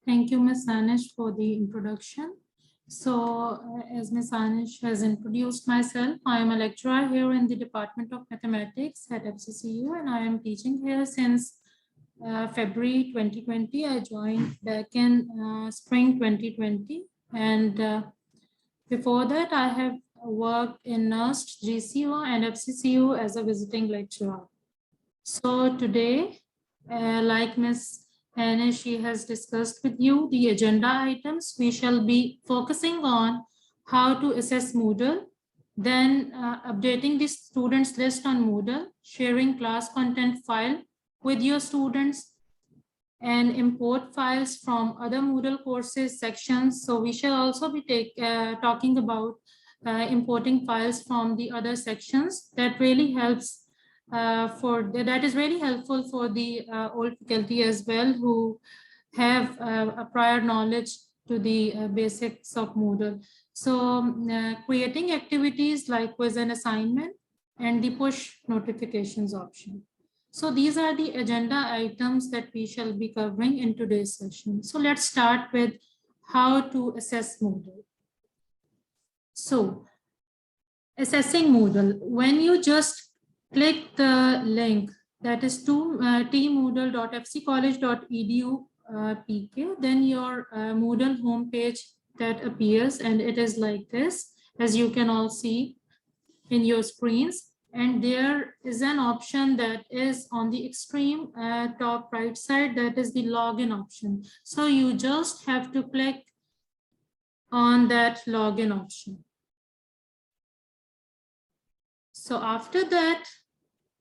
Thank you, Ms. Anish, for the introduction. So, as Ms. Anish has introduced myself, I am a lecturer here in the Department of Mathematics at FCCU, and I am teaching here since February 2020. I joined back in spring 2020, and before that, I have worked in NURST, GCU, and FCCU as a visiting lecturer. So today, like Ms. Anish, she has discussed with you the agenda items. We shall be focusing on how to assess Moodle, then updating the students list on Moodle, sharing class content file with your students, and import files from other Moodle courses sections. So we shall also be talking about importing files from the other sections. That really helps that is really helpful for the old faculty as well, who have a prior knowledge to the basics of Moodle. So creating activities like quiz and assignment and the push notifications option. So these are the agenda items that we shall be covering in today's session. So let's start with how to assess Moodle. So assessing Moodle, when you just click the link that is to tmoodle.fccollege.edu pk, then your Moodle homepage that appears, and it is like this, as you can all see in your screens. And there is an option that is on the extreme top right side, that is the login option. So you just have to click on that login option. So after that,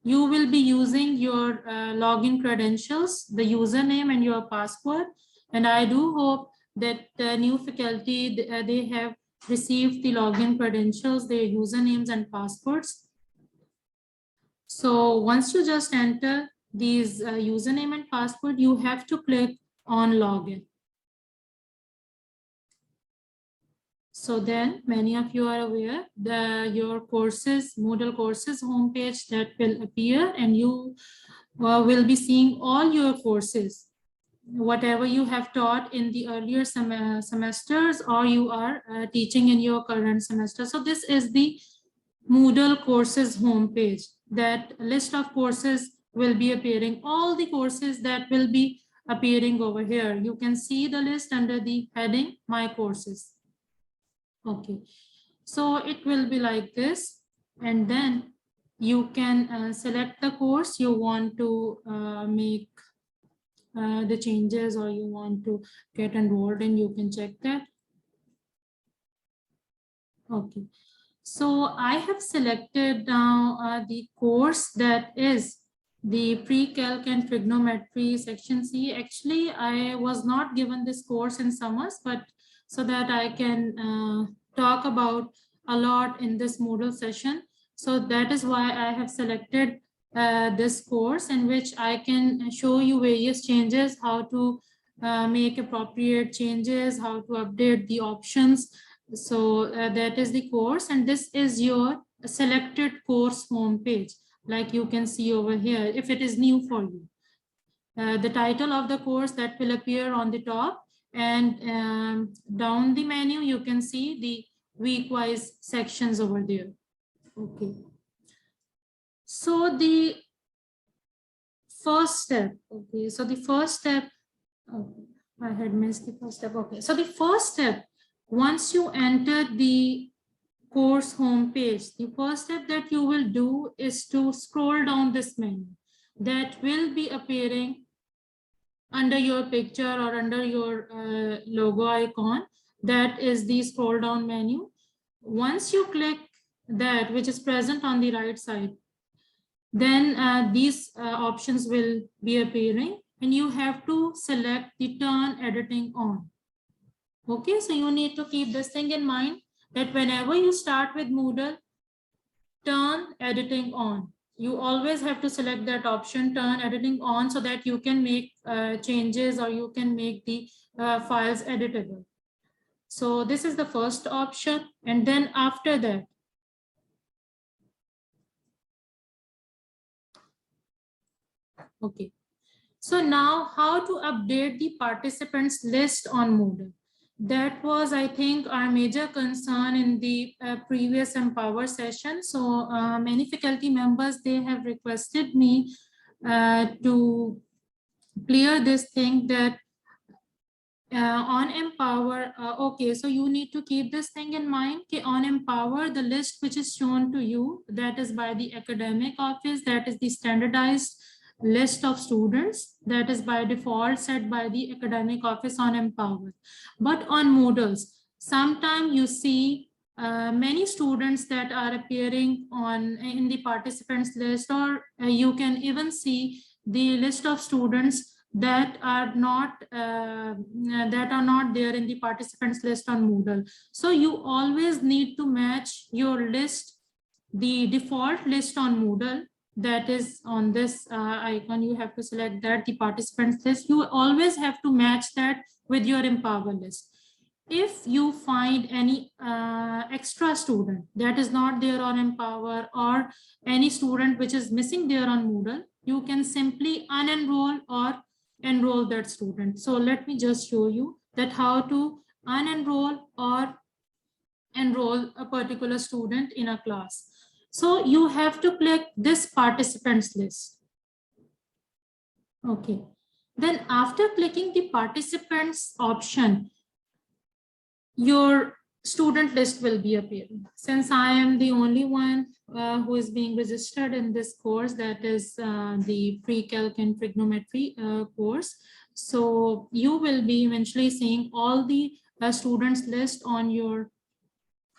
you will be using your login credentials, the username and your password. And I do hope that the new faculty, they have received the login credentials, their usernames and passwords. So once you just enter these username and password, you have to click on login. So then many of you are aware your courses, Moodle courses homepage that will appear, and you will be seeing all your courses, whatever you have taught in the earlier semesters, or you are teaching in your current semester. So this is the Moodle courses homepage. That list of courses will be appearing, all the courses that will be appearing over here. You can see the list under the heading My Courses. Okay, so it will be like this, and then you can select the course you want to make the changes, or you want to get enrolled in. You can check that. Okay, so I have selected now the course that is the pre-calc and trigonometry section C. Actually, I was not given this course in summers, but so that I can talk about a lot in this Moodle session. So that is why I have selected this course, in which I can show you various changes, how to make appropriate changes, how to update the options. So that is the course, and this is your selected course homepage, like you can see over here, if it is new for you. The title of the course that will appear on the top, and down the menu you can see the week-wise sections over there. Okay, so the first step, okay, so the first step, okay, I had missed the first step. Okay, so the first step, once you enter the course homepage, the first step that you will do is to scroll down this menu that will be appearing under your picture or under your logo icon. That is the scroll down menu. Once you click that, which is present on the right side, then these options will be appearing, and you have to select the turn editing on. Okay, so you need to keep this thing in mind that whenever you start with Moodle, turn editing on. You always have to select that option, turn editing on, so that you can make changes or you can make the files editable. So this is the first option. And then after that, okay. So now how to update the participants list on Moodle. That was, I think, our major concern in the previous Empower session. So many faculty members, they have requested me to clear this thing that on Empower, okay, so you need to keep this thing in mind. Okay, on Empower, the list which is shown to you, that is by the academic office, that is the standardized list of students that is by default set by the academic office on Empower. But on Moodles, sometimes you see many students that are appearing on in the participants list, or you can even see the list of students that are not there in the participants list on Moodle. So you always need to match your list, the default list on Moodle, that is on this icon. You have to select that, the participants list. You always have to match that with your Empower list. If you find any extra student that is not there on Empower, or any student which is missing there on Moodle, you can simply unenroll or enroll that student. So let me just show you that how to unenroll or enroll a particular student in a class. So you have to click this participants list. Okay. Then after clicking the participants option, your student list will be appearing. Since I am the only one who is being registered in this course, that is the pre-calc and trigonometry course. So you will be eventually seeing all the students list on your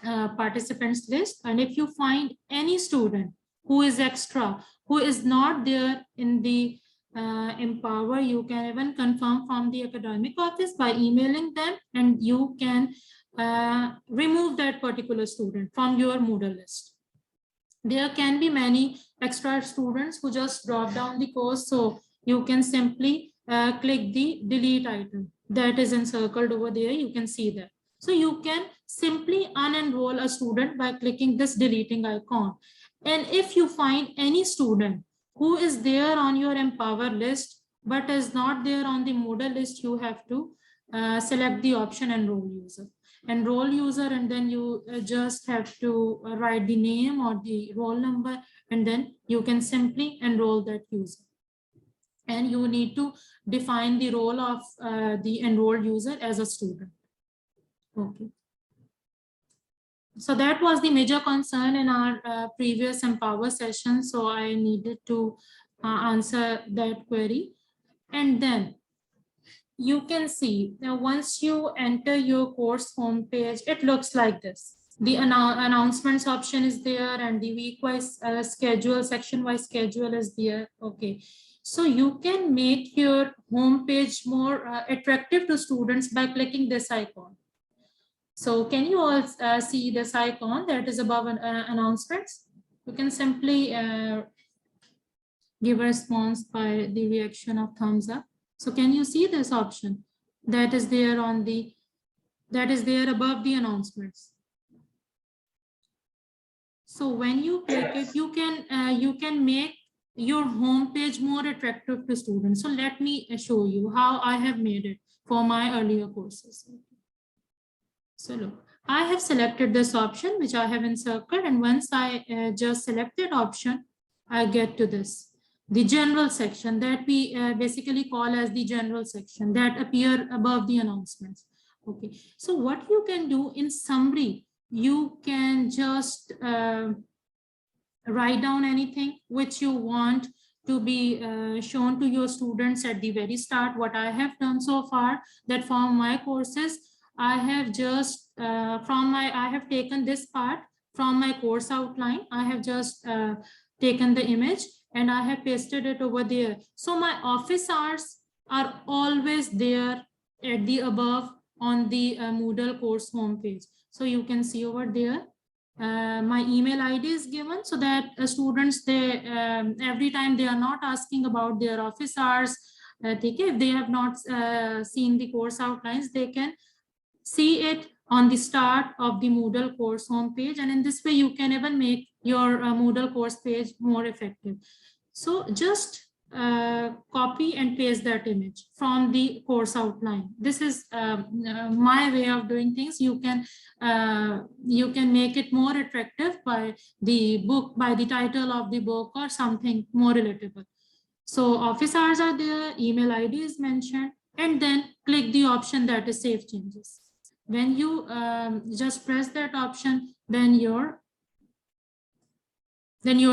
participants list. And if you find any student who is extra, who is not there in the Empower, you can even confirm from the academic office by emailing them, and you can remove that particular student from your Moodle list. There can be many extra students who just drop down the course, so you can simply click the delete item that is encircled over there. You can see that. So you can simply unenroll a student by clicking this deleting icon. And if you find any student who is there on your Empower list but is not there on the Moodle list, you have to select the option enroll user. Enroll user, and then you just have to write the name or the roll number, and then you can simply enroll that user. And you need to define the role of the enrolled user as a student. Okay. So that was the major concern in our previous Empower session. So I needed to answer that query. And then you can see now once you enter your course homepage, it looks like this. The announcements option is there, and the week-wise schedule, section-wise schedule is there. Okay. So you can make your homepage more attractive to students by clicking this icon. So can you all see this icon that is above announcements? You can simply give a response by the reaction of thumbs up. So can you see this option that is there on the, that is there above the announcements? So when you click it, you can make your home page more attractive to students. So let me show you how I have made it for my earlier courses. So look, I have selected this option which I have encircled, and once I just select that option, I get to this, the general section that we basically call as the general section that appear above the announcements. Okay, so what you can do in summary, you can just write down anything which you want to be shown to your students at the very start. What I have done so far, that from my courses, I have just I have taken this part from my course outline. I have just taken the image and I have pasted it over there. So my office hours are always there at the above on the Moodle course homepage. So you can see over there. My email ID is given so that students, they every time they are not asking about their office hours. If they have not seen the course outlines, they can see it on the start of the Moodle course homepage, and in this way you can even make your Moodle course page more effective. So just copy and paste that image from the course outline. This is my way of doing things. You can make it more attractive by the book, by the title of the book or something more relatable. So office hours are there, email ID is mentioned, and then click the option that is Save Changes. When you just press that option, then your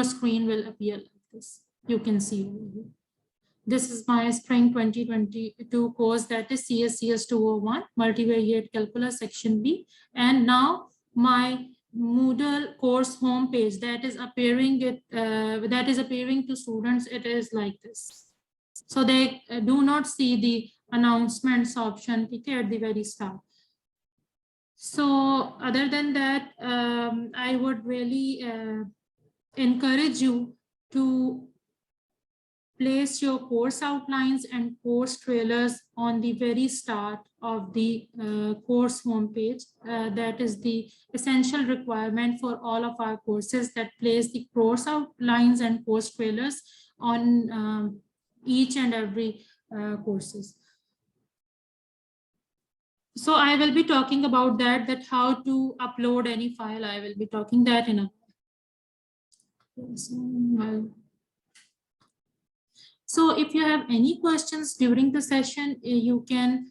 screen will appear like this. You can see over here. This is my spring 2022 course, that is CS 201 multivariate calculus section B, and now my Moodle course homepage that is appearing to students, it is like this. So they do not see the announcements option at the very start. So other than that, I would really encourage you to place your course outlines and course trailers on the very start of the course homepage. That is the essential requirement for all of our courses, that place the course outlines and course trailers on each and every courses. So I will be talking about that how to upload any file. I will be talking that in a So if you have any questions during the session, you can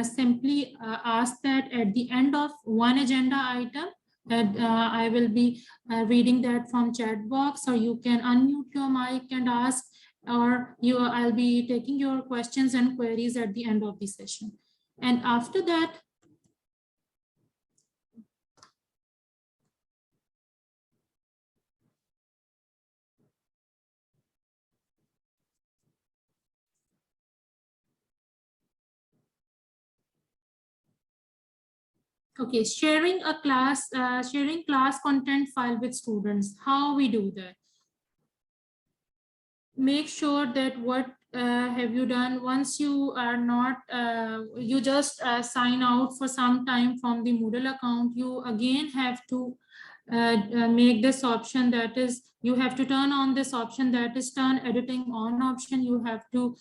simply ask that at the end of one agenda item. That I will be reading that from chat box, or you can unmute your mic and ask, or I'll be taking your questions and queries at the end of the session. And after that, okay, sharing class content file with students. How we do that? Make sure that what have you done once you are not, you just sign out for some time from the Moodle account. You again have to make this option, that is, you have to turn on this option, that is turn editing on option. You have to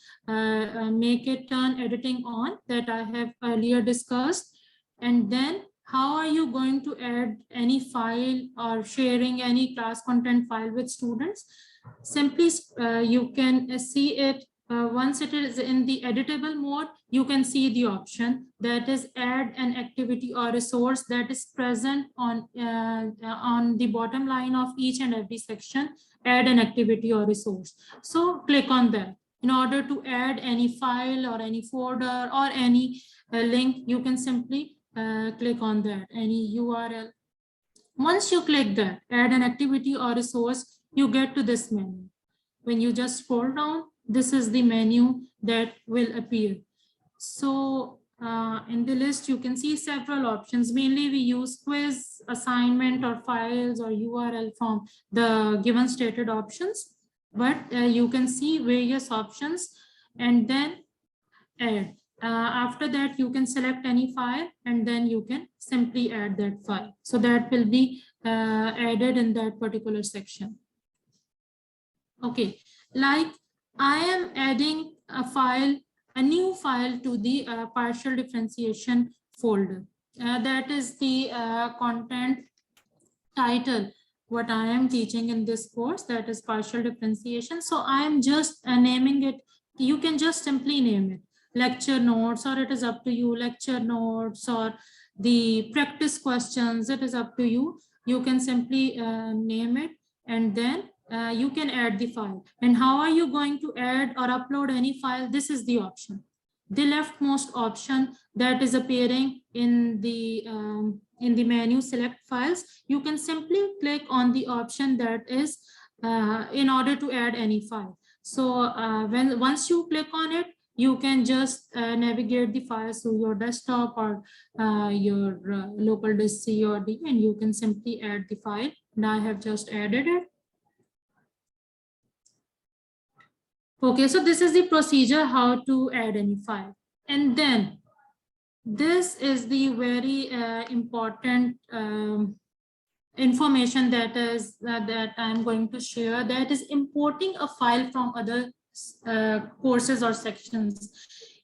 make it turn editing on, that I have earlier discussed. And then how are you going to add any file or sharing any class content file with students? Simply you can see it once it is in the editable mode. You can see the option that is add an activity or resource, that is present on the bottom line of each and every section. Add an activity or resource. So click on that. In order to add any file or any folder or any link, you can simply click on that, any URL. Once you click that, add an activity or resource, you get to this menu. When you just scroll down, this is the menu that will appear. So in the list, you can see several options. Mainly we use quiz, assignment, or files, or URL from the given stated options. But you can see various options, and then add. After that, you can select any file, and then you can simply add that file. So that will be added in that particular section. Okay, like I am adding a new file to the partial differentiation folder. That is the content title, what I am teaching in this course, that is partial differentiation. So I am just naming it. You can just simply name it lecture notes, or it is up to you, lecture notes, or the practice questions, it is up to you. You can simply name it, and then you can add the file. And how are you going to add or upload any file? This is the option, the leftmost option that is appearing in the menu, select files. You can simply click on the option that is in order to add any file. So once you click on it, you can just navigate the files through your desktop or your local disk C or D, and you can simply add the file. And I have just added it. Okay, so this is the procedure how to add any file. And then this is the very important information that is that I'm going to share, that is importing a file from other courses or sections.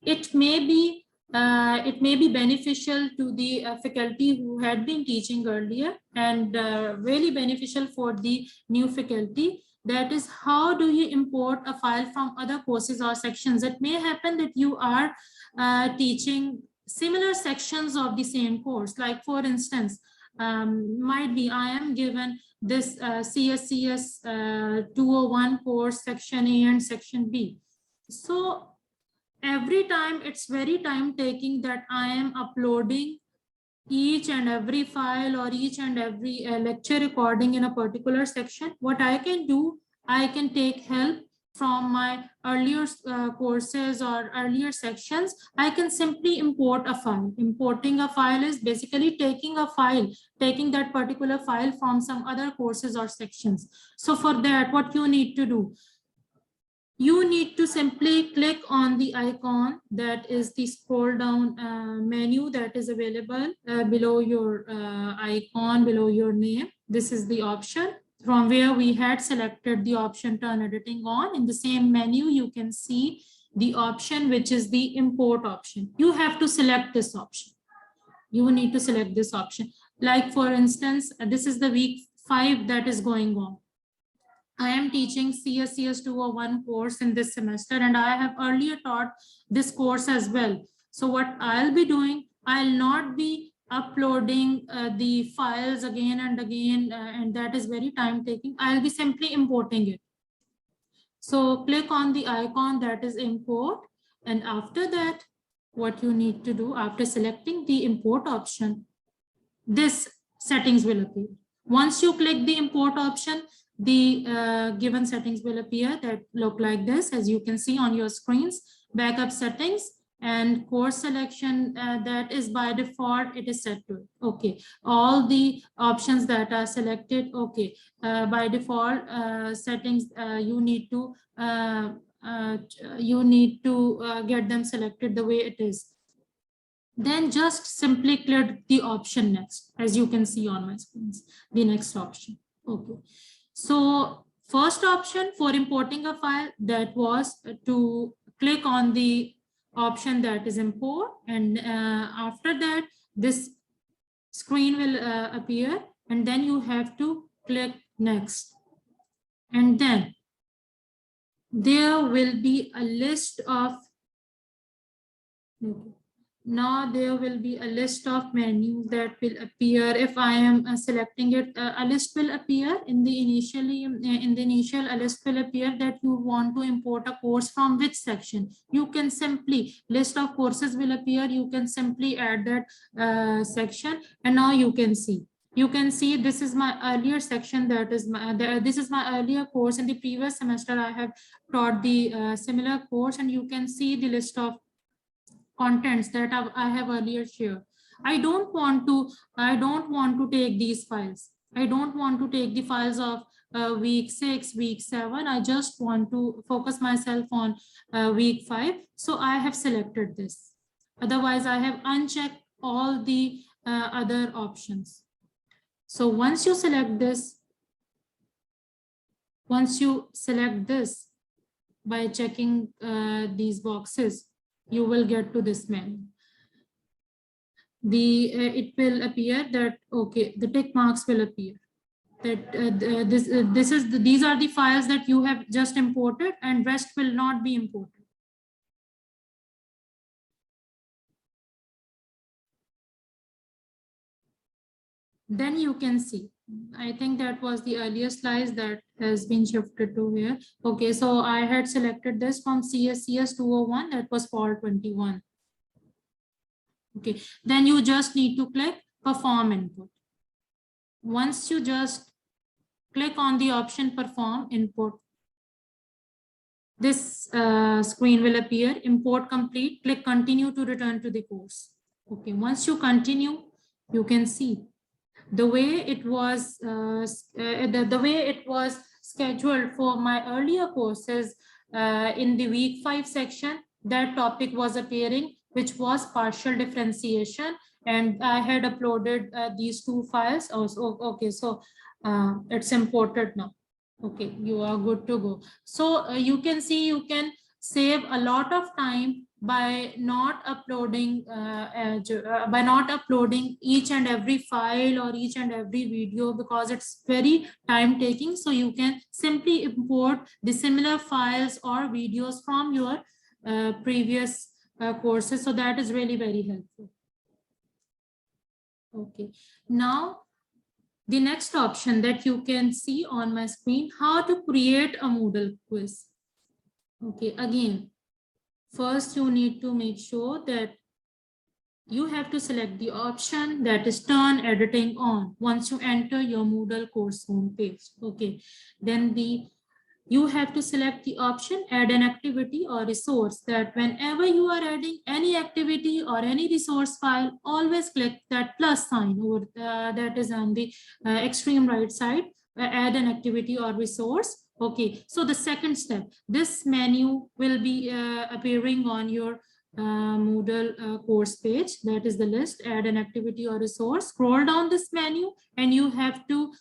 It may be beneficial to the faculty who had been teaching earlier, and really beneficial for the new faculty. That is, how do you import a file from other courses or sections? It may happen that you are teaching similar sections of the same course. Like for instance, might be I am given this CSCS 201 course, section A and section B. So every time it's very time taking that I am uploading each and every file or each and every lecture recording in a particular section. What I can do, I can take help from my earlier courses or earlier sections. I can simply import a file. Importing a file is basically taking a file, taking that particular file from some other courses or sections. So for that, what you need to do, you need to simply click on the icon that is the scroll down menu that is available below your icon, below your name. This is the option from where we had selected the option turn editing on. In the same menu, you can see the option which is the import option. You have to select this option. You need to select this option. Like for instance, this is the week 5 that is going on. I am teaching CSCS 201 course in this semester, and I have earlier taught this course as well. So what I'll be doing, I'll not be uploading the files again and again, and that is very time taking. I'll be simply importing it. So click on the icon that is import, and after that, what you need to do after selecting the import option, this settings will appear. Once you click the import option, the given settings will appear that look like this, as you can see on your screens. Backup settings and course selection, that is by default it is set to it. Okay, all the options that are selected, okay, by default settings, you need to get them selected the way it is. Then just simply click the option next, as you can see on my screens, the next option. Okay, so first option for importing a file, that was to click on the option that is import, and after that this screen will appear, and then you have to click next, and then there will be a list of now there will be a list of menus that will appear. If I am selecting it, a list will appear in the initial a list will appear that you want to import a course from which section. You can simply, list of courses will appear, you can simply add that section, and now you can see this is my earlier section, that is this is my earlier course. In the previous semester I have taught the similar course, and you can see the list of contents that I have earlier shared. I don't want to take these files. I don't want to take the files of week 6, week 7. I just want to focus myself on week 5. So I have selected this. Otherwise, I have unchecked all the other options. So once you select this by checking these boxes, you will get to this menu. It will appear that, okay, the tick marks will appear that these are the files that you have just imported, and rest will not be imported. Then you can see, I think that was the earlier slides that has been shifted to here. Okay, so I had selected this from CSCS 201, that was fall 21. Okay, then you just need to click perform input. Once you just click on the option perform input, this screen will appear, import complete, click continue to return to the course. Okay, once you continue, you can see the way it was the way it was scheduled for my earlier courses. In the week 5 section, that topic was appearing, which was partial differentiation, and I had uploaded these 2 files also. Okay, so it's imported now. Okay, you are good to go. So you can see you can save a lot of time by not uploading each and every file or each and every video, because it's very time taking. So you can simply import the similar files or videos from your previous courses. So that is really very helpful. Okay, now the next option that you can see on my screen, how to create a Moodle quiz. Okay, again, first you need to make sure that you have to select the option that is turn editing on once you enter your Moodle course homepage. Okay, then you have to select the option add an activity or resource, that whenever you are adding any activity or any resource file, always click that plus sign over that is on the extreme right side, add an activity or resource. Okay, so the second step, this menu will be appearing on your Moodle course page. That is the list, add an activity or resource. Scroll down this menu and you have to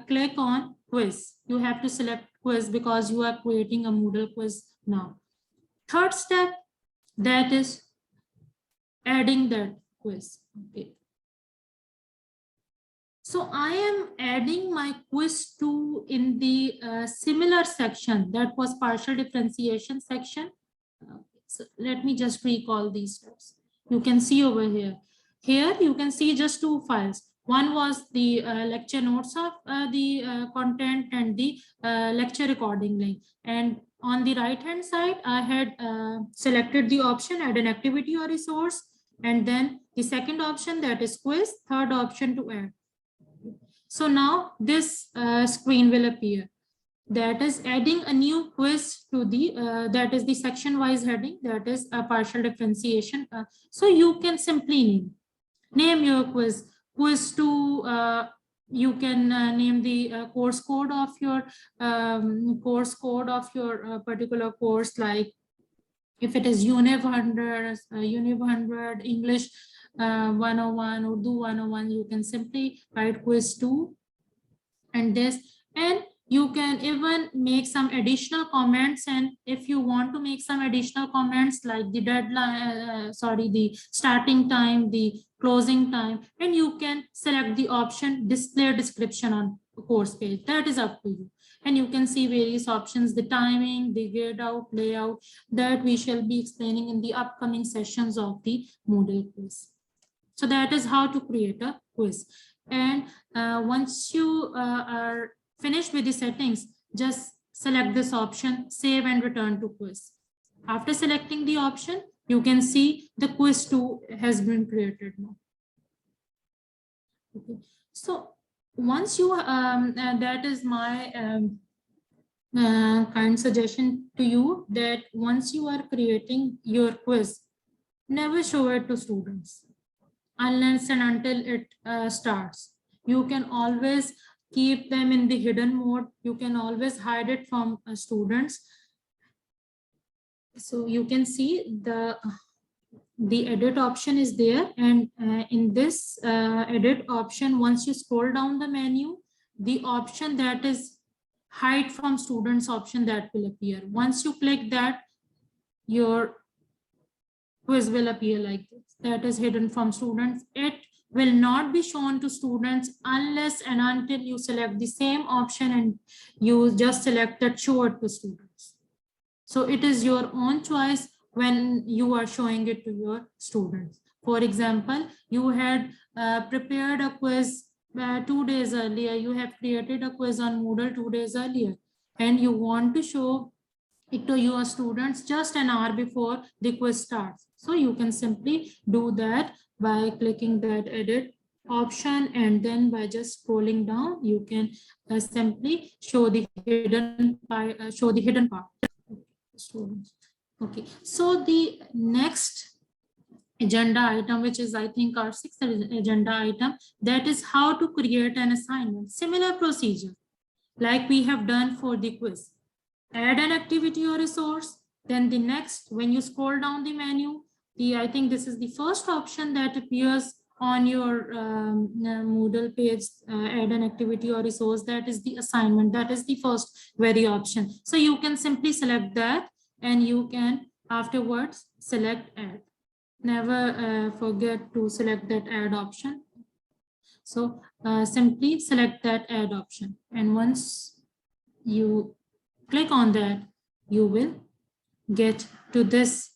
click on quiz. You have to select quiz because you are creating a Moodle quiz now. Third step, that is adding that quiz. Okay. So I am adding my quiz 2 in the similar section, that was partial differentiation section. So let me just recall these steps. You can see over here. Here you can see just 2 files. One was the lecture notes of the content and the lecture recording link. And on the right hand side, I had selected the option add an activity or resource. And then the second option, that is quiz, third option to add. So now this screen will appear. That is adding a new quiz to the, that is the section wise heading, that is a partial differentiation. So you can simply name your quiz. Quiz 2, you can name the course code of your particular course, like if it is Univ 100, English 101, Urdu 101, you can simply write quiz 2 and this, and you can even make some additional comments. And if you want to make some additional comments like the deadline, the starting time, the closing time, and you can select the option display description on the course page. That is up to you. And you can see various options, the timing, the grade out, layout, that we shall be explaining in the upcoming sessions of the Moodle quiz. So that is how to create a quiz. And once you are finished with the settings, just select this option, save and return to quiz. After selecting the option, you can see the quiz 2 has been created now. Okay. So once you, that is my kind suggestion to you, that once you are creating your quiz, never show it to students unless and until it starts. You can always keep them in the hidden mode. You can always hide it from students. So you can see the edit option is there, and in this edit option, once you scroll down the menu, the option that is hide from students option, that will appear. Once you click that, your quiz will appear like this, that is hidden from students. It will not be shown to students unless and until you select the same option and you just select that show it to students. So it is your own choice when you are showing it to your students. For example, you had prepared a quiz 2 days earlier, you have created a quiz on Moodle 2 days earlier, and you want to show it to your students just an hour before the quiz starts. So you can simply do that by clicking that edit option, and then by just scrolling down, you can simply show the hidden part. students. Okay, so the next agenda item, which is I think our sixth agenda item, that is how to create an assignment. Similar procedure like we have done for the quiz. Add an activity or resource. Then the next, when you scroll down the menu, I think this is the first option that appears on your Moodle page, add an activity or resource, that is the assignment. That is the first very option. So you can simply select that and you can afterwards select add. Never forget to select that add option. So simply select that add option. And once you click on that, you will get to this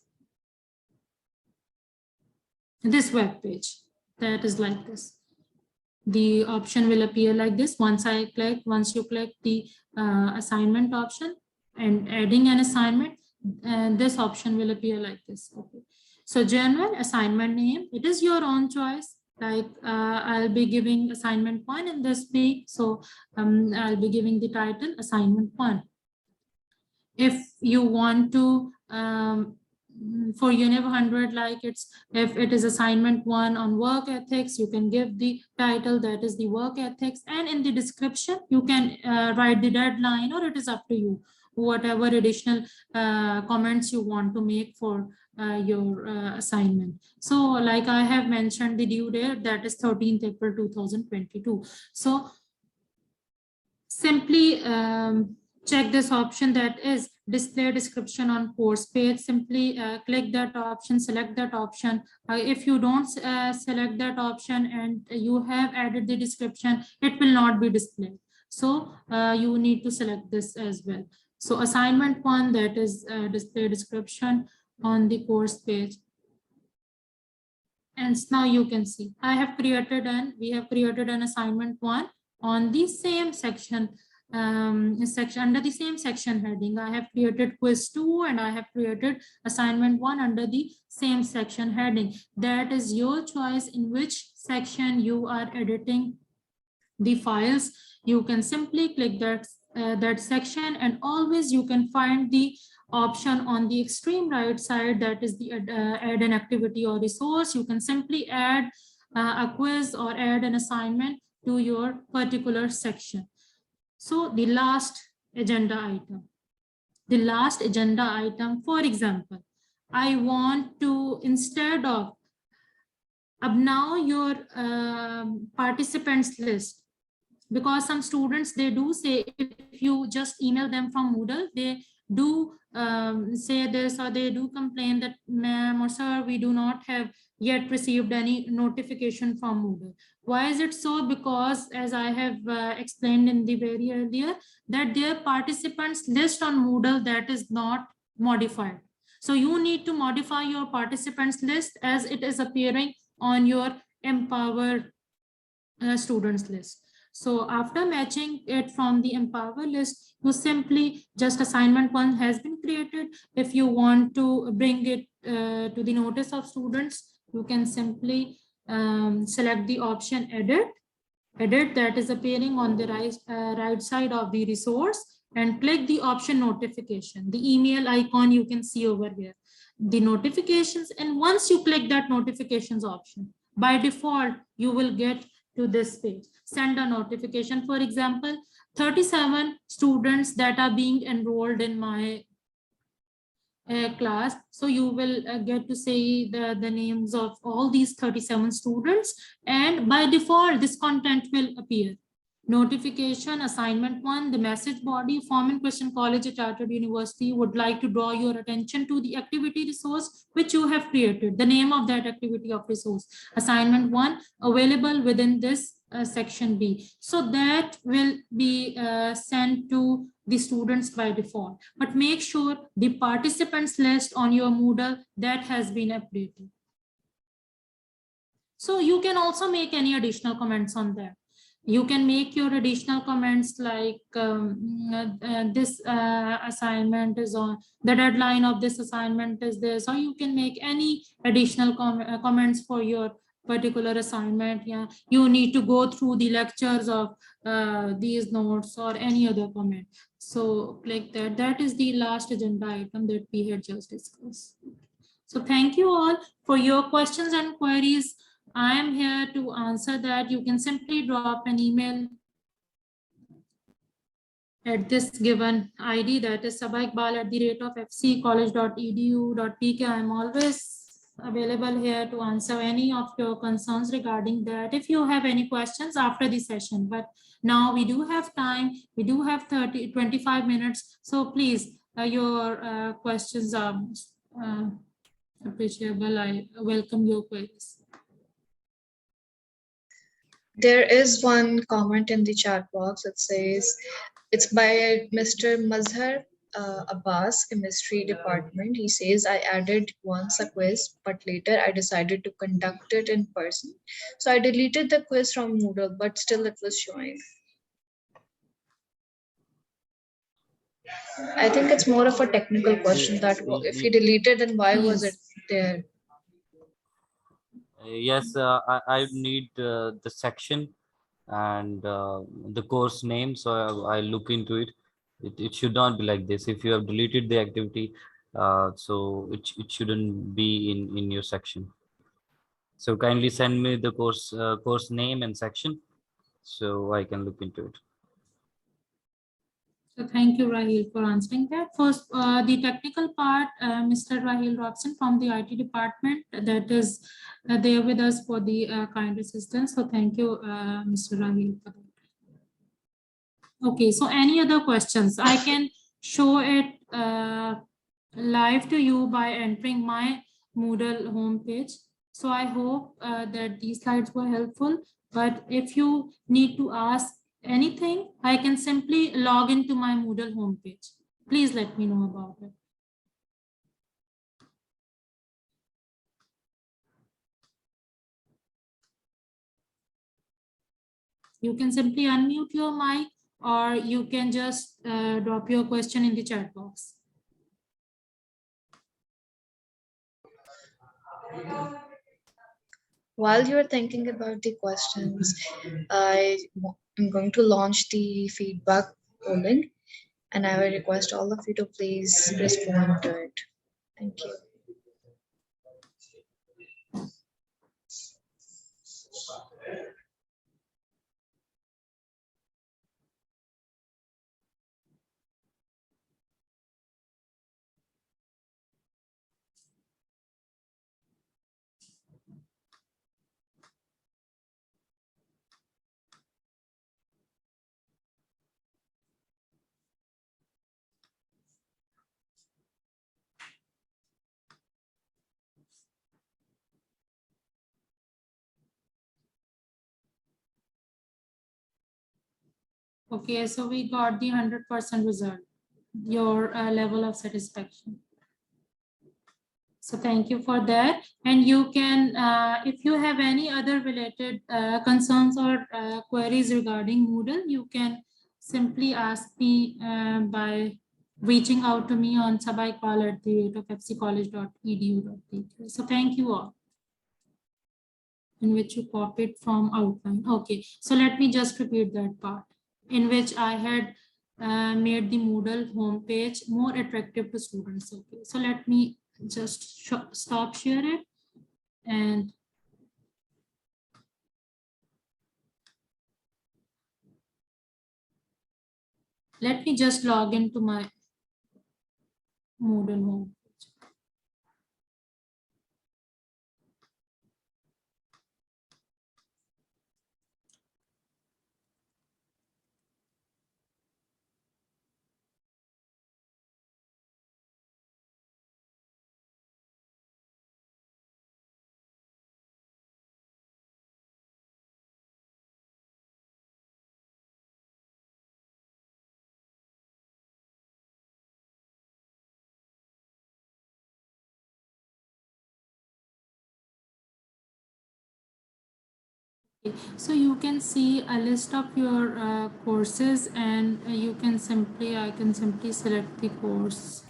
web page that is like this. The option will appear like this. Once you click the assignment option and adding an assignment, this option will appear like this. Okay. So general assignment name, it is your own choice. Like I'll be giving assignment 1 in this week. So I'll be giving the title assignment 1. If you want to for Univ 100, like if it is assignment 1 on work ethics, you can give the title that is the work ethics, and in the description you can write the deadline, or it is up to you whatever additional comments you want to make for your assignment. So like I have mentioned the due date, that is 13th April 2022. So simply check this option, that is display description on course page. Simply click that option, select that option. If you don't select that option and you have added the description, it will not be displayed. So you need to select this as well. So assignment 1, that is display description on the course page. And now you can see we have created an assignment 1 on the same section. Under the same section heading. I have created quiz 2 and I have created assignment 1 under the same section heading. That is your choice in which section you are editing the files. You can simply click that section, and always you can find the option on the extreme right side, that is the add an activity or resource. You can simply add a quiz or add an assignment to your particular section. So the last agenda item, for example, I want to, instead of now your participants list, because some students, they do say, if you just email them from Moodle, they do say this, or they do complain that, ma'am or sir, we do not have yet received any notification from Moodle. Why is it so? Because as I have explained in the very earlier, that their participants list on Moodle, that is not modified. So you need to modify your participants list as it is appearing on your Empower students list. So after matching it from the Empower list, you simply just assignment 1 has been created. If you want to bring it to the notice of students, you can simply select the option edit, that is appearing on the right side of the resource, and click the option notification, the email icon you can see over here, the notifications. And once you click that notifications option, by default, you will get to this page, send a notification. For example, 37 students that are being enrolled in my class. So you will get to see the names of all these 37 students, and by default this content will appear. Notification, assignment 1, the message body, Form and Question College, a chartered university, would like to draw your attention to the activity resource which you have created, the name of that activity of resource, assignment 1, available within this section B. So that will be sent to the students by default, but make sure the participants list on your Moodle, that has been updated. So you can also make any additional comments on that. You can make your additional comments like this assignment is on, the deadline of this assignment is this, or you can make any additional comments for your particular assignment, yeah, you need to go through the lectures of these notes or any other comment. So like that is the last agenda item that we had just discussed. So thank you all for your questions and queries. I am here to answer that. You can simply drop an email at this given ID, that is sabaiqbal@fccollege.edu.pk. I'm always available here to answer any of your concerns regarding that if you have any questions after the session. But now we do have time, we do have 25 minutes. So please, your questions are appreciable. I welcome your queries. There is one comment in the chat box. It says it's by Mr. Mazhar Abbas, Chemistry Department. He says, I added once a quiz, but later I decided to conduct it in person. So I deleted the quiz from Moodle, but still it was showing. I think it's more of a technical question that if you deleted, then why was it there? Yes, I need the section and the course name, so I look into it. It should not be like this. If you have deleted the activity, so it shouldn't be in your section. So kindly send me the course name and section, so I can look into it. So thank you, Raheel, for answering that. First, the technical part, Mr. Raheel Robson from the IT department, that is there with us for the kind assistance. So thank you, Mr. Raheel, for that. Okay, so any other questions? I can show it live to you by entering my Moodle homepage. So I hope that these slides were helpful. But if you need to ask anything, I can simply log into my Moodle homepage. Please let me know about it. You can simply unmute your mic, or you can just drop your question in the chat box. While you're thinking about the questions, I am going to launch the feedback polling, and I will request all of you to please respond to it. Thank you. Okay, so we got the 100% result, your level of satisfaction. So thank you for that. And you can, if you have any other related concerns or queries regarding Moodle, you can simply ask me by reaching out to me on Saba Iqbal @fccollege.edu.pk. So thank you all. In which you copied from outline. Okay, so let me just repeat that part in which I had made the Moodle homepage more attractive to students. Okay, so let me just stop share it and let me just log into my Moodle homepage. So you can see a list of your courses, and you can simply, I can simply select the course.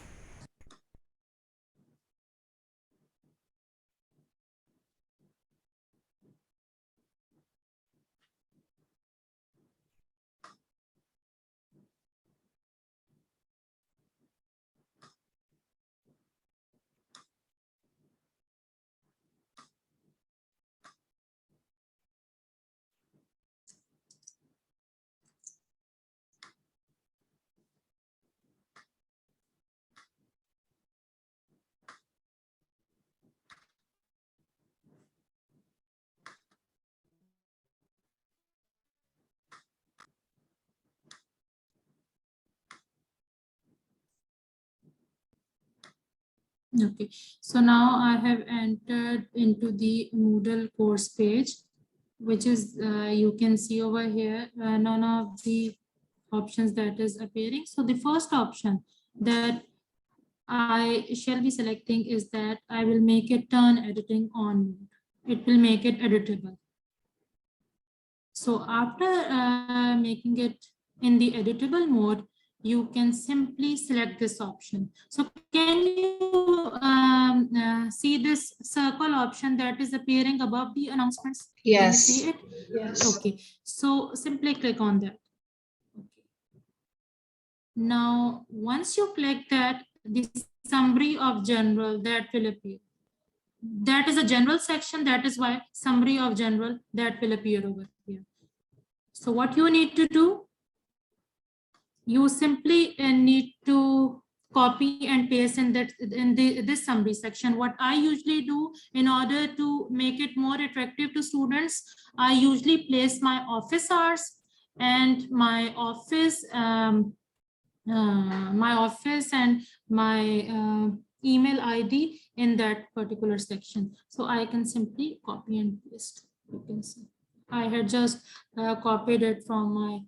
Okay, so now I have entered into the Moodle course page, which is you can see over here none of the options that is appearing. So the first option that I shall be selecting is that I will make it turn editing on. It will make it editable. So after making it in the editable mode, you can simply select this option. So can you see this circle option that is appearing above the announcements? Yes. Can you see it? Yes. Okay, so simply click on that. Okay. Now, once you click that, the summary of general that will appear. That is a general section. That is why summary of general that will appear over here. So what you need to do, you simply need to copy and paste in this summary section. What I usually do in order to make it more attractive to students, I usually place my office hours and my office and my email ID in that particular section. So I can simply copy and paste. You can see I had just copied it from my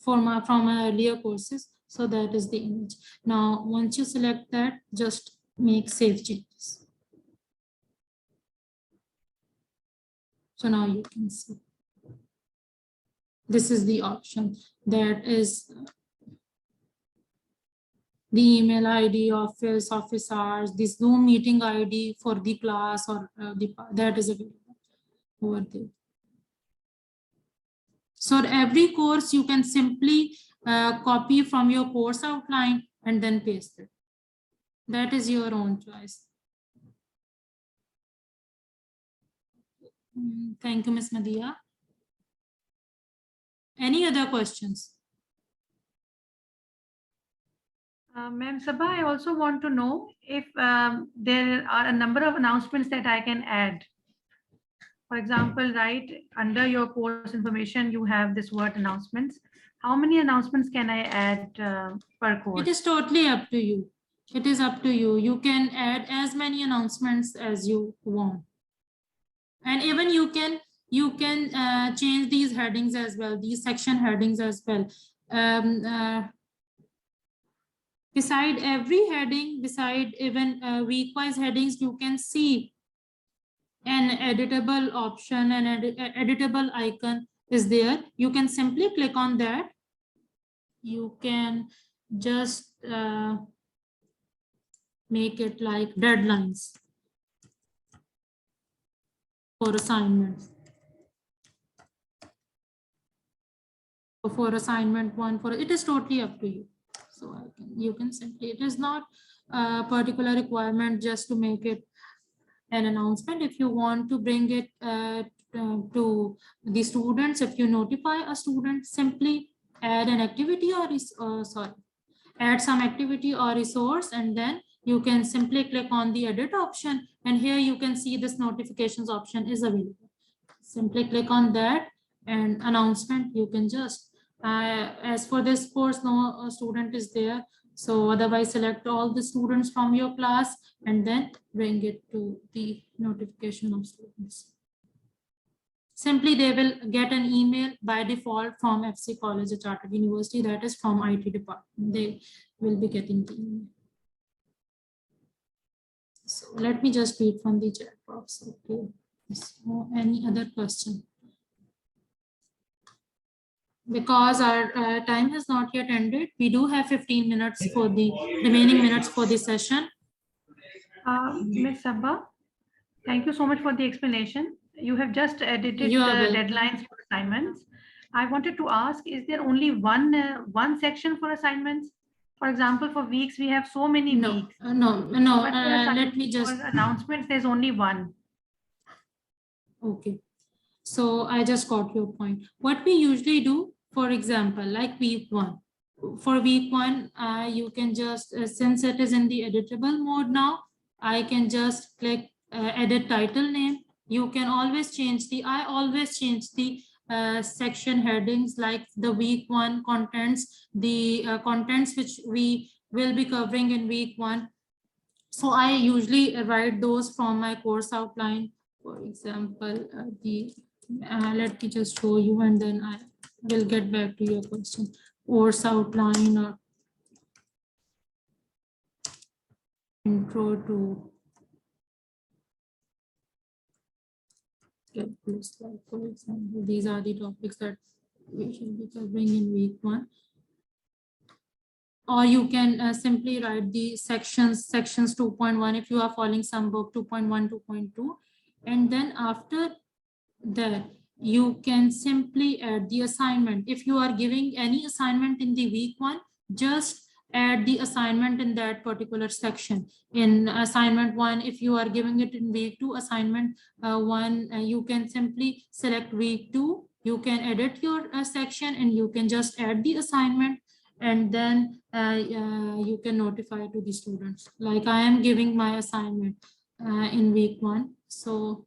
from my earlier courses. So that is the image. Now, once you select that, just make save changes. So now you can see. This is the option that is the email ID, office hours, this Zoom meeting ID for the class or that is available over there. So every course you can simply copy from your course outline and then paste it. That is your own choice. Thank you, Ms. Madia. Any other questions? Ma'am Sabah, I also want to know if there are a number of announcements that I can add. For example, right under your course information, you have this word announcements. How many announcements can I add per course? It is totally up to you. It is up to you. You can add as many announcements as you want. And even you can change these headings as well, these section headings as well. Beside every heading, beside even week-wise headings, you can see an editable option, an editable icon is there. You can simply click on that. You can just make it like deadlines for assignments. For assignment one, for it is totally up to you. So you can simply, it is not a particular requirement just to make it an announcement. If you want to bring it to the students, if you notify a student, simply add an activity or add some activity or resource, and then you can simply click on the edit option, and here you can see this notifications option is available. Simply click on that and announcement. You can just as for this course, no student is there, so otherwise select all the students from your class and then bring it to the notification of students. Simply they will get an email by default from FC College or Chartered University, that is from IT department. They will be getting the email. So let me just read from the chat box. Okay. So any other question? Because our time has not yet ended, we do have 15 minutes for the remaining minutes for the session. Ms. Sabah, thank you so much for the explanation. You have just edited the deadlines for assignments. I wanted to ask, is there only one section for assignments? For example, for weeks, we have so many weeks. No. Let me just... For announcements, there's only one. Okay. So I just got your point. What we usually do, for example, like week one. For week one, you can just, since it is in the editable mode now, I can just click edit title name. You can always change I always change the section headings, like the week one contents, the contents which we will be covering in week 1. So I usually write those from my course outline. For example, let me just show you and then I will get back to your question. Course outline or intro to calculus. Like for example, these are the topics that we should be covering in week 1. Or you can simply write the sections 2.1 if you are following some book 2.1, 2.2, and then after that you can simply add the assignment. If you are giving any assignment in the week 1, just add the assignment in that particular section. In assignment 1, if you are giving it in week 2, assignment 1, you can simply select week 2, you can edit your section and you can just add the assignment, and then you can notify to the students. Like I am giving my assignment in week 1. So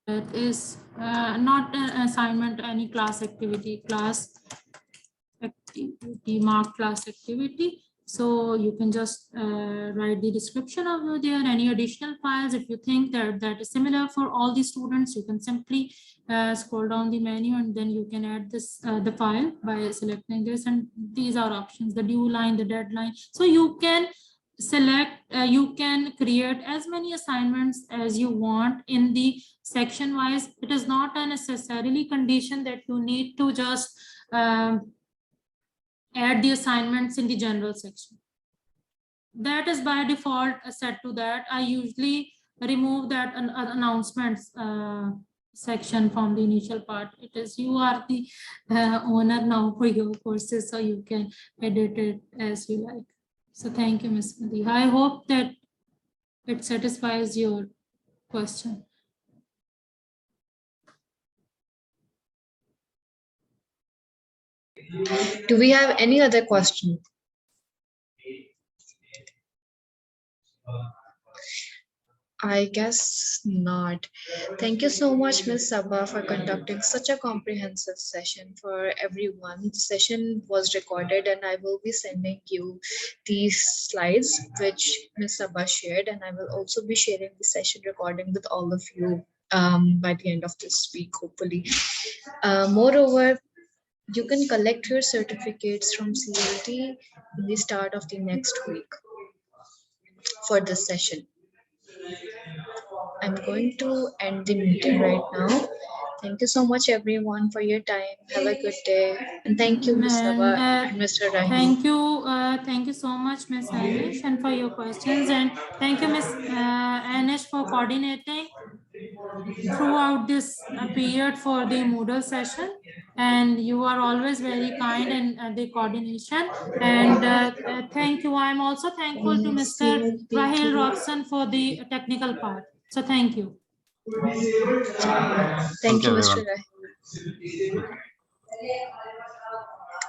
that is not an assignment, any class activity, marked class activity. So you can just write the description over there, any additional files. If you think that is similar for all the students, you can simply scroll down the menu and then you can add this the file by selecting this, and these are options, the due line, the deadline. So you can select, you can create as many assignments as you want in the section wise. It is not a necessarily condition that you need to just add the assignments in the general section. That is by default set to that. I usually remove that announcements section from the initial part. It is, you are the owner now for your courses, so you can edit it as you like. So thank you, Ms. Madi. I hope that it satisfies your question. Do we have any other question? I guess not. Thank you so much, Ms. Sabah, for conducting such a comprehensive session for everyone. The session was recorded and I will be sending you these slides which Ms. Sabah shared, and I will also be sharing the session recording with all of you by the end of this week, hopefully. Moreover, you can collect your certificates from CLT in the start of the next week for this session. I'm going to end the meeting right now. Thank you so much, everyone, for your time. Have a good day. And thank you, Ms. Sabah and Mr. Raheel. Thank you so much, Ms. Anish, and for your questions. And thank you, Ms. Anish, for coordinating throughout this period for the Moodle session. And you are always very kind in the coordination. And thank you. I'm also thankful to Mr. Raheel Robson for the technical part. So thank you. Thank you, Mr. everyone. Raheel.